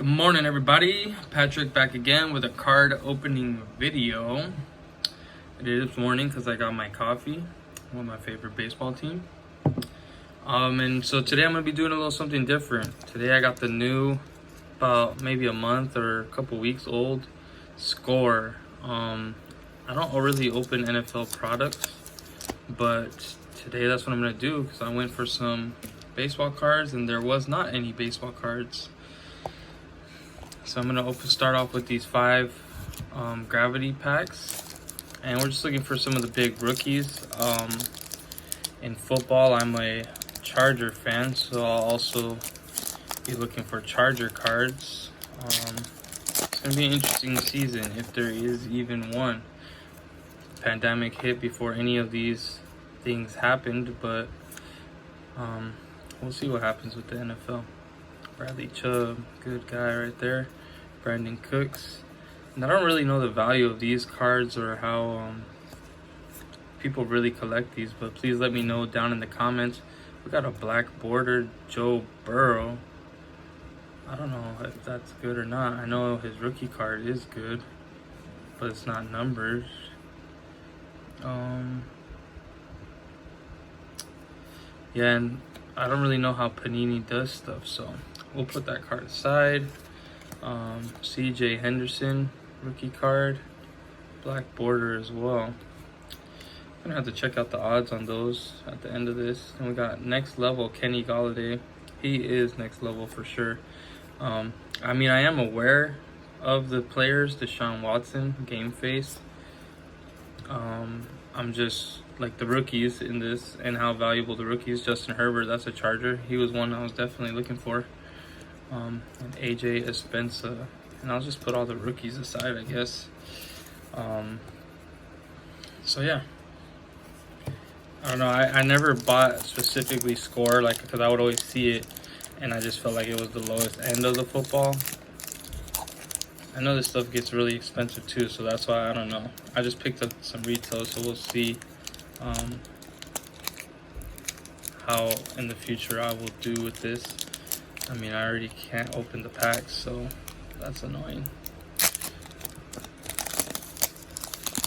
Good morning, everybody. Patrick back again with a card opening video. It is morning because I got my coffee with my favorite baseball team. And so today I'm going to be doing a little something different. Today I got the new, about maybe a month or a couple weeks old, Score. I don't really open NFL products, but today that's what I'm going to do because I went for some baseball cards and there was not any baseball cards. So I'm gonna start off with these 5 gravity packs, and we're just looking for some of the big rookies. In football, I'm a Charger fan, so I'll also be looking for Charger cards. It's gonna be an interesting season if there is even one. The pandemic hit before any of these things happened, but we'll see what happens with the NFL. Bradley Chubb, good guy right there. Brandon Cooks. And I don't really know the value of these cards or how people really collect these, but please let me know down in the comments. We got a black bordered Joe Burrow. I don't know if that's good or not. I know his rookie card is good, but it's not numbered. Yeah, and I don't really know how Panini does stuff, so we'll put that card aside. CJ Henderson rookie card, black border as well. I'm gonna have to check out the odds on those at the end of this. And we got next level Kenny Galladay. He is next level for sure. I mean, I am aware of the players, Deshaun Watson, Game Face. I'm just like the rookies in this and how valuable the rookies. Justin Herbert, that's a Charger. He was one I was definitely looking for. And AJ Espensa. And I'll just put all the rookies aside, I guess. So yeah. I don't know. I never bought specifically Score, like, because I would always see it and I just felt like it was the lowest end of the football. I know this stuff gets really expensive too, so that's why I don't know. I just picked up some retail, so we'll see how in the future I will do with this. I mean, I already can't open the packs, so that's annoying.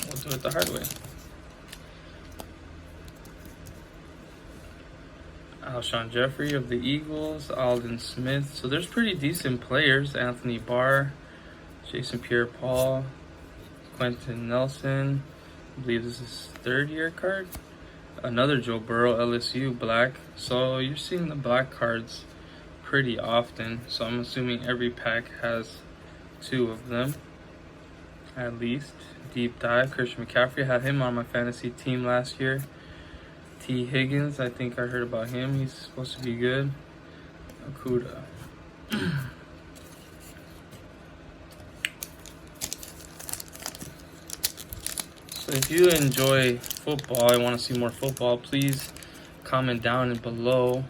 We'll do it the hard way. Alshon Jeffrey of the Eagles, Alden Smith. So there's pretty decent players. Anthony Barr, Jason Pierre-Paul, Quentin Nelson. I believe this is his 3rd year card. Another Joe Burrow, LSU, black. So you're seeing the black cards pretty often. So I'm assuming every pack has 2 of them, at least. Deep dive, Christian McCaffrey. Had him on my fantasy team last year. T. Higgins, I think I heard about him. He's supposed to be good. Okuda. So if you enjoy football, I want to see more football, please comment down and below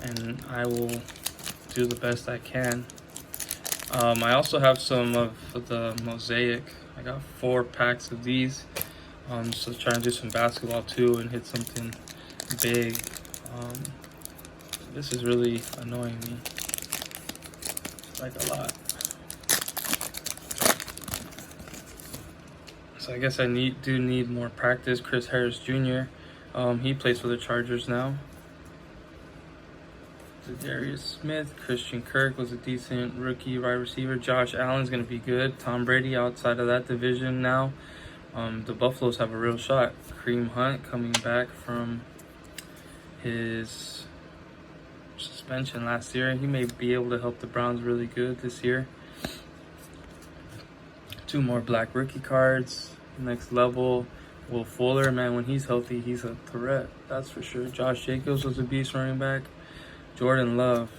and I will do the best I can. I also have some of the Mosaic. I got 4 packs of these. So trying to do some basketball too and hit something big. This is really annoying me, like a lot. So I guess I do need more practice. Chris Harris Jr. He plays for the Chargers now. Darius Smith, Christian Kirk was a decent rookie wide receiver. Josh Allen's gonna be good. Tom Brady outside of that division now. The Buffaloes have a real shot. Kareem Hunt coming back from his suspension last year. He may be able to help the Browns really good this year. 2 more black rookie cards. Next level, Will Fuller. Man, when he's healthy, he's a threat. That's for sure. Josh Jacobs was a beast running back. Jordan Love,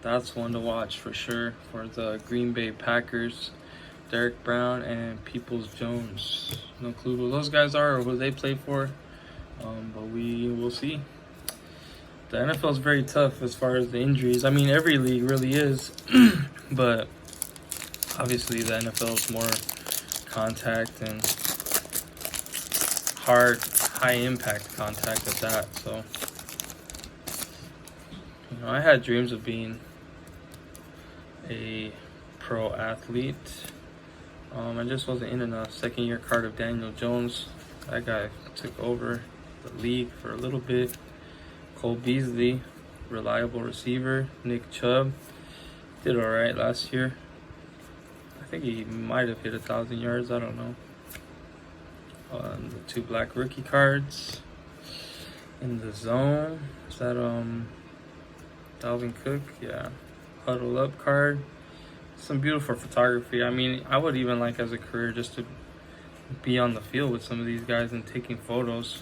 that's one to watch for sure for the Green Bay Packers. Derek Brown and Peoples-Jones. No clue who those guys are or who they play for, but we will see. The NFL is very tough as far as the injuries. I mean, every league really is, but obviously the NFL is more contact and hard, high-impact contact at that. So, you know, I had dreams of being a pro athlete. I just wasn't in a second-year card of Daniel Jones. That guy took over the league for a little bit. Cole Beasley, reliable receiver. Nick Chubb did all right last year. I think he might have hit 1,000 yards. I don't know. The 2 black rookie cards in the zone. Is that Dalvin Cook? Yeah. Huddle up card. Some beautiful photography. I mean, I would even like as a career just to be on the field with some of these guys and taking photos.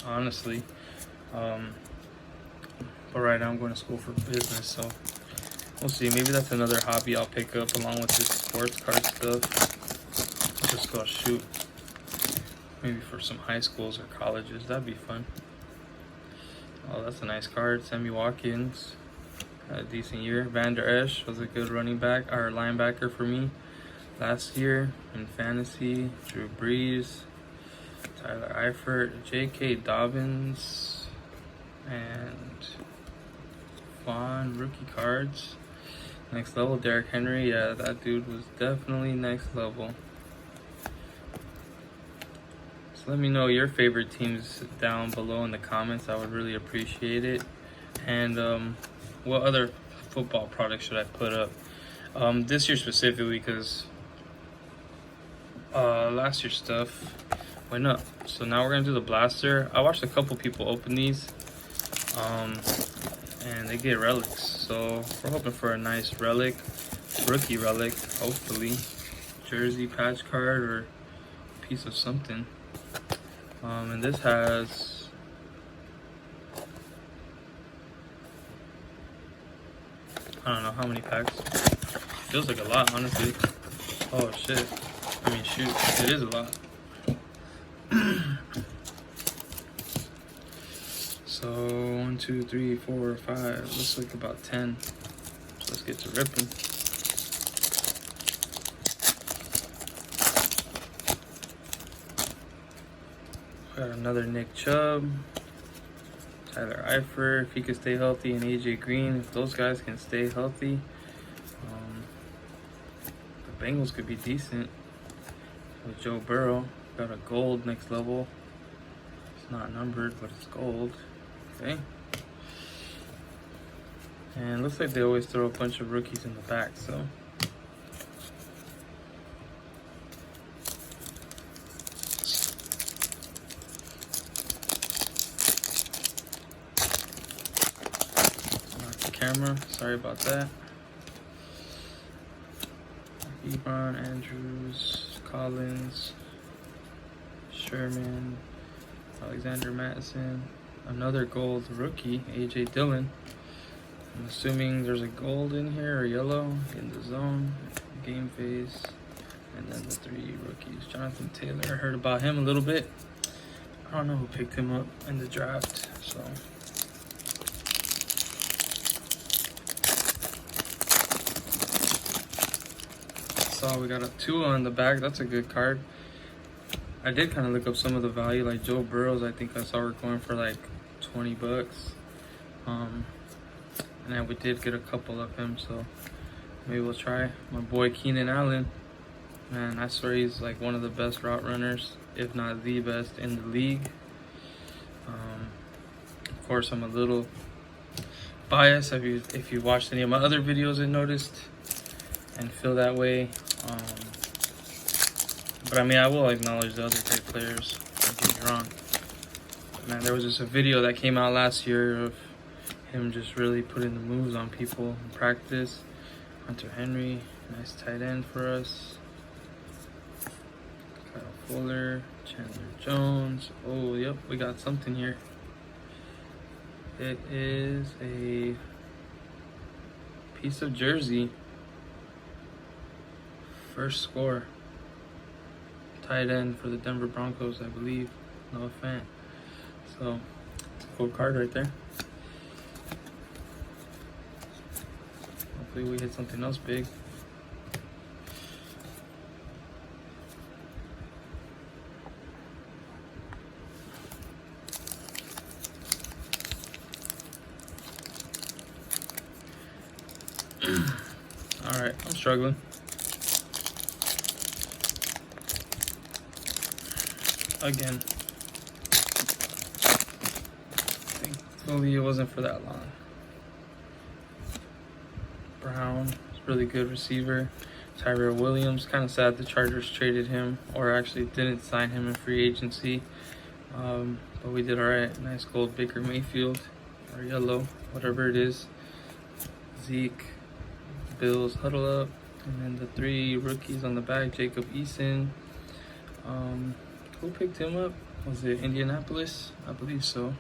Honestly. But right now I'm going to school for business, so we'll see. Maybe that's another hobby I'll pick up along with this sports card stuff. Just go shoot. Maybe for some high schools or colleges. That'd be fun. Oh, that's a nice card. Sammy Watkins. Had a decent year. Van Der Esch was a good running back or linebacker for me last year in fantasy. Drew Brees. Tyler Eifert. J.K. Dobbins. And Vaughn rookie cards. Next level. Derrick Henry. Yeah, that dude was definitely next level. Let me know your favorite teams down below in the comments. I would really appreciate it. And what other football products should I put up this year specifically, because last year's stuff went up. So now we're gonna do the blaster. I watched a couple people open these and they get relics, so we're hoping for a nice relic, rookie relic, hopefully jersey patch card or piece of something. And this has I don't know how many packs. Feels like a lot, honestly. Oh shit. I mean, shoot, it is a lot. So 1, 2, 3, 4, 5. Looks like about 10. So let's get to ripping. Got another Nick Chubb, Tyler Eifert, if he could stay healthy, and AJ Green. If those guys can stay healthy, the Bengals could be decent. With Joe Burrow, got a gold next level. It's not numbered, but it's gold. Okay. And looks like they always throw a bunch of rookies in the back, so. Camera, sorry about that. Ebron, Andrews, Collins, Sherman, Alexander Mattison, another gold rookie, AJ Dillon. I'm assuming there's a gold in here or yellow in the zone, game phase, and then the 3 rookies. Jonathan Taylor, I heard about him a little bit. I don't know who picked him up in the draft, so. We got a 2 on the back. That's a good card. I did kind of look up some of the value, like Joe Burrows. I think I saw we're going for like 20 bucks. And then we did get a couple of him, so maybe we'll try. My boy Keenan Allen, man, I swear he's like one of the best route runners, if not the best in the league. Of course, I'm a little biased if you watched any of my other videos and noticed and feel that way. But I mean, I will acknowledge the other great players. Don't get me wrong. Man, there was just a video that came out last year of him just really putting the moves on people in practice. Hunter Henry, nice tight end for us. Kyle Fuller, Chandler Jones. Oh, yep, we got something here. It is a piece of jersey. First score. Tight end for the Denver Broncos, I believe. Noah Fant. So, it's a cool card right there. Hopefully we hit something else big. All right, I'm struggling. Again. Thankfully, it wasn't for that long. Brown, really good receiver. Tyrell Williams, kind of sad the Chargers traded him, or actually didn't sign him in free agency. But we did all right. Nice gold Baker Mayfield, or yellow, whatever it is. Zeke, Bills huddle up, and then the 3 rookies on the back. Jacob Eason. Who picked him up? Was it Indianapolis? I believe so.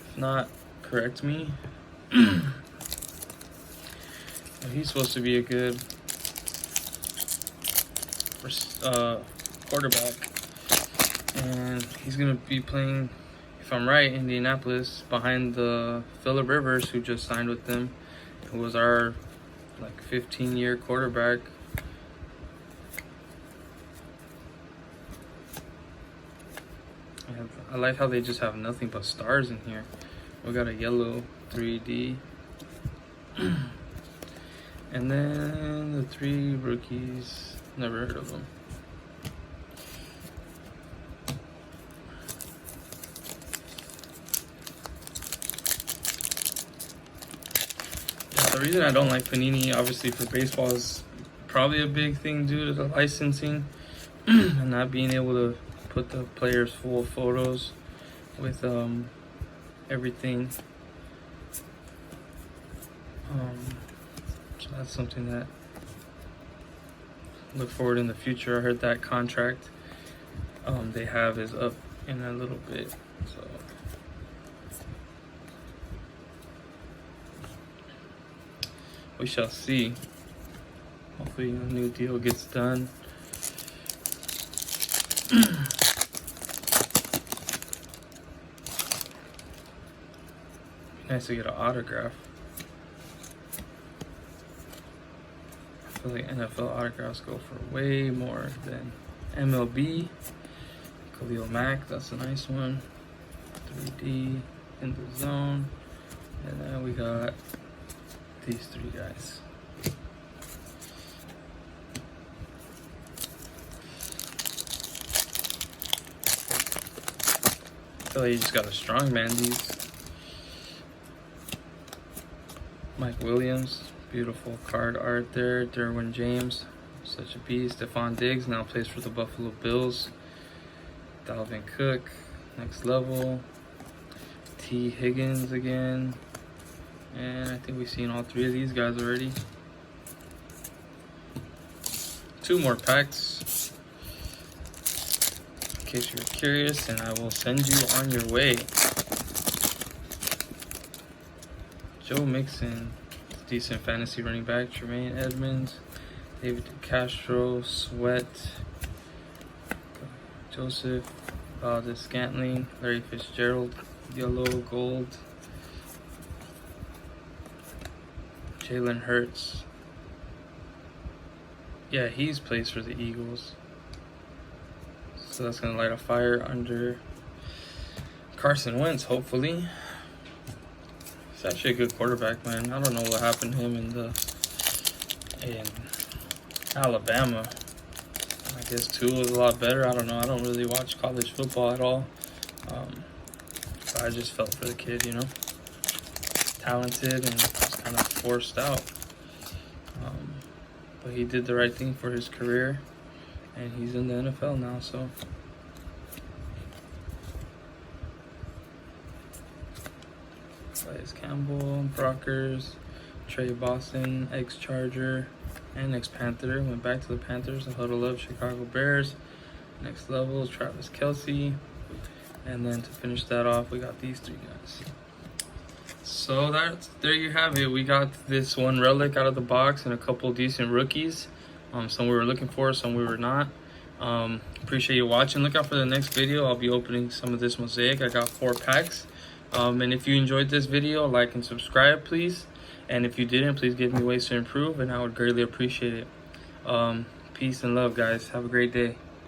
If not, correct me. He's supposed to be a good quarterback, and he's gonna be playing, if I'm right, Indianapolis behind the Phillip Rivers, who just signed with them, who was our like 15-year quarterback. I like how they just have nothing but stars in here. We got a yellow 3D. And then the 3 rookies, never heard of them. Yeah, the reason I don't like Panini, obviously for baseball, is probably a big thing due to the licensing and not being able to put the players' full photos with everything. So that's something that I look forward in the future. I heard that contract they have is up in a little bit, so we shall see. Hopefully a new deal gets done. Nice to get an autograph. I feel like NFL autographs go for way more than MLB. Khalil Mack, that's a nice one. 3D in the zone. And then we got these 3 guys. I feel like you just got a strong man. These Mike Williams, beautiful card art there. Derwin James, such a beast. Stephon Diggs now plays for the Buffalo Bills. Dalvin Cook, next level. T. Higgins again. And I think we've seen all 3 of these guys already. 2 more packs, in case you're curious, and I will send you on your way. Joe Mixon, decent fantasy running back. Tremaine Edmonds, David DeCastro, Sweat, Joseph Valdez-Scantling, Larry Fitzgerald, yellow, gold. Jalen Hurts. Yeah, he's plays for the Eagles. So that's going to light a fire under Carson Wentz, hopefully. He's actually a good quarterback, man. I don't know what happened to him in Alabama. I guess Tua was a lot better. I don't know. I don't really watch college football at all. So I just felt for the kid, you know. Talented and just kind of forced out. But he did the right thing for his career, and he's in the NFL now, so. Calais Campbell, Brockers, Trey Boston, ex-Charger, and ex-Panther. Went back to the Panthers and huddle up Chicago Bears. Next level, Travis Kelce. And then to finish that off, we got these 3 guys. So there you have it. We got this 1 relic out of the box and a couple decent rookies. Some we were looking for, some we were not. Appreciate you watching. Look out for the next video. I'll be opening some of this mosaic. I got 4 packs. And if you enjoyed this video, like and subscribe, please. And if you didn't, please give me ways to improve, and I would greatly appreciate it. Peace and love, guys. Have a great day.